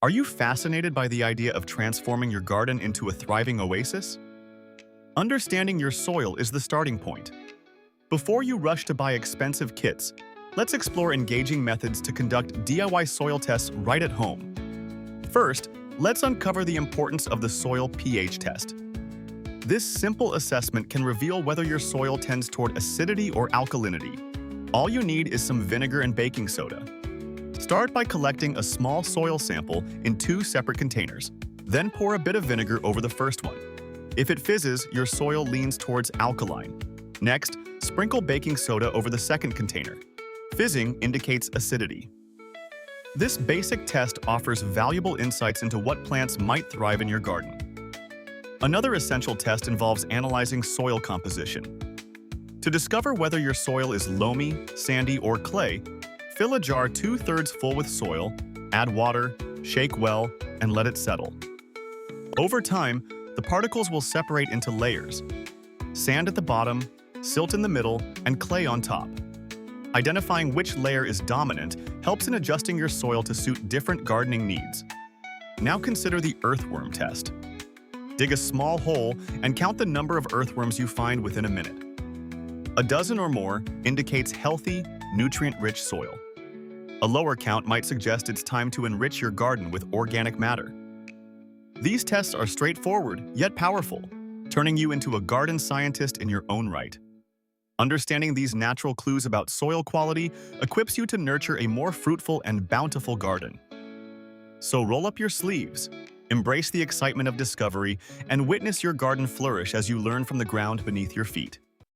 Are you fascinated by the idea of transforming your garden into a thriving oasis? Understanding your soil is the starting point. Before you rush to buy expensive kits, let's explore engaging methods to conduct DIY soil tests right at home. First, let's uncover the importance of the soil pH test. This simple assessment can reveal whether your soil tends toward acidity or alkalinity. All you need is some vinegar and baking soda. Start by collecting a small soil sample in two separate containers. Then pour a bit of vinegar over the first one. If it fizzes, your soil leans towards alkaline. Next, sprinkle baking soda over the second container. Fizzing indicates acidity. This basic test offers valuable insights into what plants might thrive in your garden. Another essential test involves analyzing soil composition. To discover whether your soil is loamy, sandy, or clay, fill a jar 2/3 full with soil, add water, shake well, and let it settle. Over time, the particles will separate into layers: sand at the bottom, silt in the middle, and clay on top. Identifying which layer is dominant helps in adjusting your soil to suit different gardening needs. Now consider the earthworm test. Dig a small hole and count the number of earthworms you find within a minute. A dozen or more indicates healthy, nutrient-rich soil. A lower count might suggest it's time to enrich your garden with organic matter. These tests are straightforward, yet powerful, turning you into a garden scientist in your own right. Understanding these natural clues about soil quality equips you to nurture a more fruitful and bountiful garden. So roll up your sleeves, embrace the excitement of discovery, and witness your garden flourish as you learn from the ground beneath your feet.